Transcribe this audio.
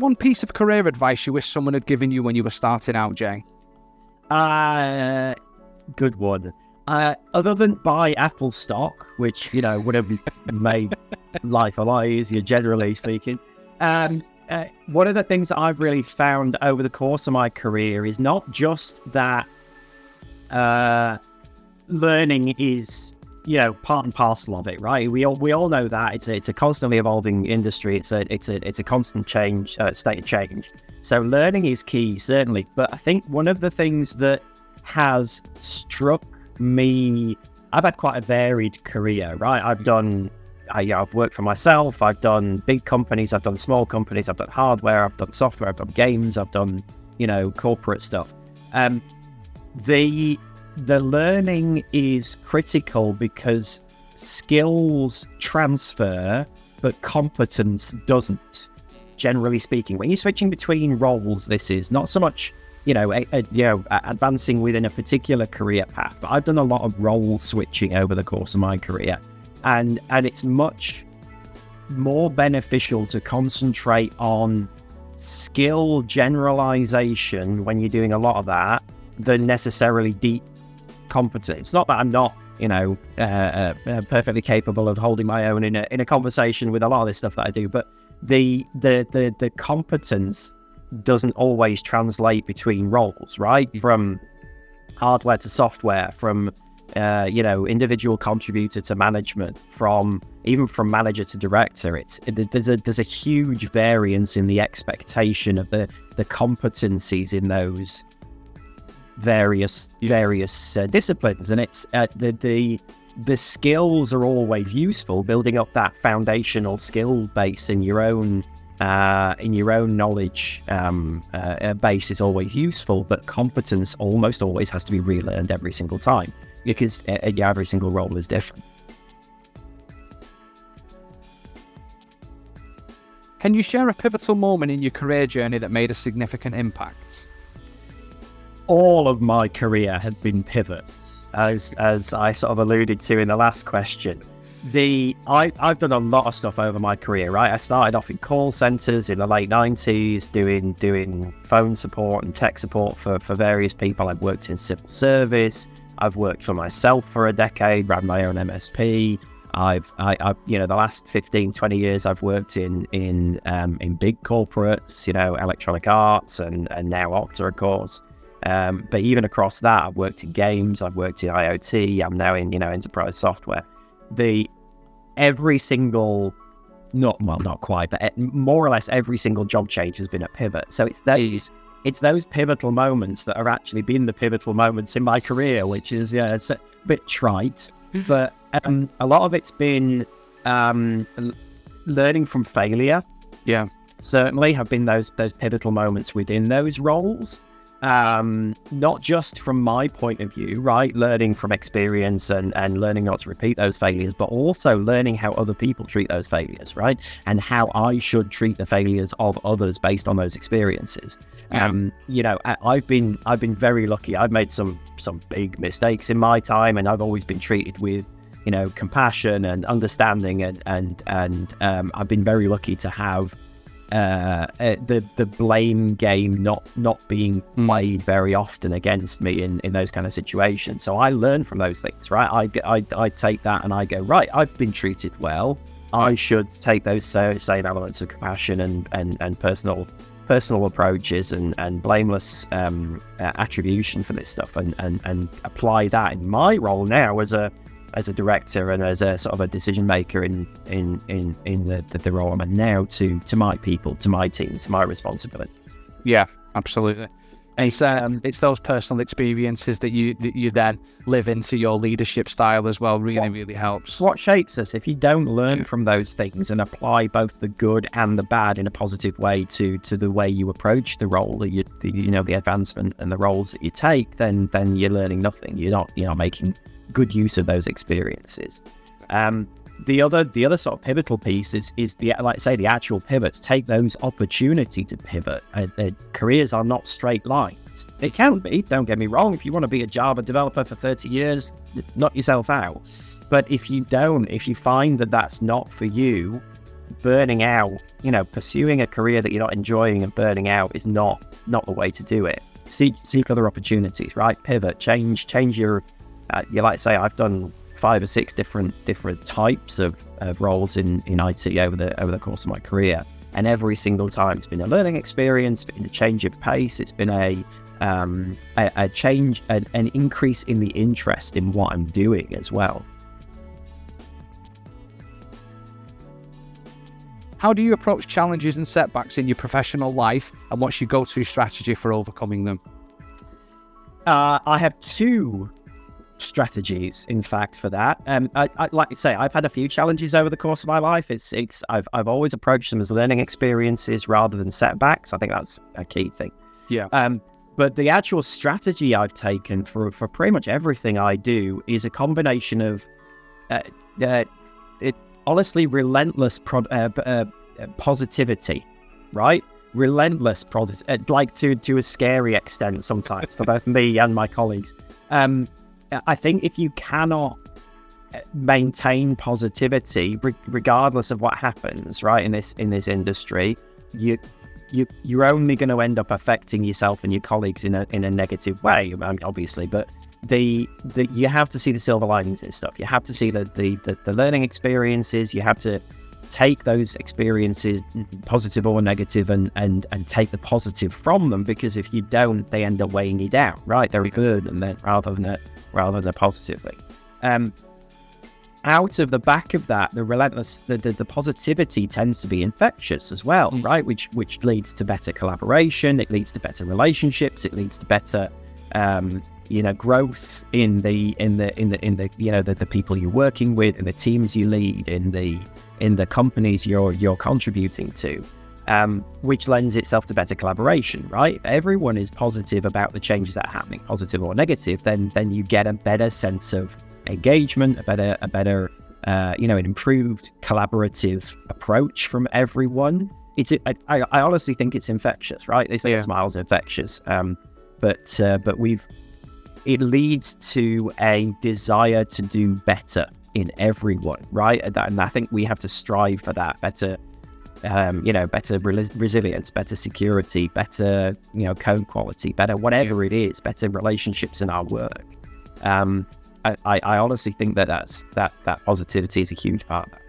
one piece of career advice you wish someone had given you when you were starting out, Jay? Good one. Other than buy Apple stock, which, would have made life a lot easier, generally speaking. One of the things that I've really found over the course of my career is not just that learning is, part and parcel of it, right? We all know that it's a constantly evolving industry. It's a constant change, state of change. So learning is key, certainly. But I think one of the things that has struck me, I've had quite a varied career, right? I've worked for myself. I've done big companies. I've done small companies. I've done hardware. I've done software. I've done games. I've done, corporate stuff. The learning is critical because skills transfer, but competence doesn't, generally speaking. When you're switching between roles, this is not so much, advancing within a particular career path, but I've done a lot of role switching over the course of my career. And it's much more beneficial to concentrate on skill generalization when you're doing a lot of that than necessarily deep competence. It's not that I'm not, perfectly capable of holding my own in a conversation with a lot of this stuff that I do, but the competence doesn't always translate between roles, right? From hardware to software, from individual contributor to management, even from manager to director. There's a huge variance in the expectation of the competencies in those various disciplines, and it's the skills are always useful. Building up that foundational skill base in your own knowledge base is always useful, but competence almost always has to be relearned every single time, because every single role is different. Can you share a pivotal moment in your career journey that made a significant impact? All of my career has been pivots, as I sort of alluded to in the last question. I've done a lot of stuff over my career, right? I started off in call centers in the late 90s, doing phone support and tech support for various people. I've worked in civil service. I've worked for myself for a decade, ran my own MSP. I've the last 15, 20 years I've worked in big corporates, Electronic Arts and now Okta, of course. But even across that, I've worked in games, I've worked in IoT, I'm now in, enterprise software. Every single, not quite, but more or less every single job change has been a pivot. So it's those pivotal moments that are actually been the pivotal moments in my career, which is, it's a bit trite, but a lot of it's been learning from failure. Yeah. Certainly have been those pivotal moments within those roles. Not just from my point of view, right? Learning from experience and learning not to repeat those failures, but also learning how other people treat those failures, right? And how I should treat the failures of others based on those experiences. I've been very lucky. I've made some big mistakes in my time, and I've always been treated with, compassion and understanding, and I've been very lucky to have the blame game not being played very often against me in those kind of situations. So I learn from those things, right? I take that and I go, right, I've been treated well. I should take those same elements of compassion and personal approaches and blameless attribution for this stuff and apply that in my role now as a director and as a sort of a decision maker in the role I'm in now to my people, to my team, to my responsibilities. Yeah, absolutely. It's those personal experiences that you then live into your leadership style as well. Really helps. What shapes us? If you don't learn from those things and apply both the good and the bad in a positive way to the way you approach the role, the advancement and the roles that you take, then you're learning nothing. You're not making good use of those experiences. The other sort of pivotal piece is the actual pivots. Take those opportunity to pivot. Careers are not straight lines. It can be, don't get me wrong. If you want to be a Java developer for 30 years, knock yourself out. But if you find that that's not for you, burning out, pursuing a career that you're not enjoying and burning out is not the way to do it. Seek other opportunities, right? Pivot, change your, you like to say, I've done 5 or 6 different types of roles in IT over the course of my career. And every single time it's been a learning experience, it's been a change of pace, it's been a change, an increase in the interest in what I'm doing as well. How do you approach challenges and setbacks in your professional life, and what's your go-to strategy for overcoming them? I have 2 strategies, in fact, for that. I like to say, I've had a few challenges over the course of my life. I've always approached them as learning experiences rather than setbacks. I think that's a key thing. Yeah. But the actual strategy I've taken for pretty much everything I do is a combination of honestly relentless positivity, right? Relentless like to a scary extent sometimes for both me and my colleagues. I think if you cannot maintain positivity regardless of what happens, right, in this industry, you're only going to end up affecting yourself and your colleagues in a negative way, obviously. But you have to see the silver linings in stuff. You have to see the learning experiences. You have to take those experiences, positive or negative, and take the positive from them, because if you don't, they end up weighing you down, right? They're good, and then rather than a positive thing. Out of the back of that, the positivity tends to be infectious as well, right? Which leads to better collaboration. It leads to better relationships. It leads to better, growth in the people you're working with, in the teams you lead, in the companies you're contributing to, which lends itself to better collaboration, right? If everyone is positive about the changes that are happening, positive or negative, then you get a better sense of engagement, a better an improved collaborative approach from everyone. I honestly think it's infectious, right? They say smile's infectious, but it leads to a desire to do better in everyone, right? And I think we have to strive for that better, better resilience, better security, better, code quality, better whatever it is, better relationships in our work. I honestly think that positivity is a huge part of that.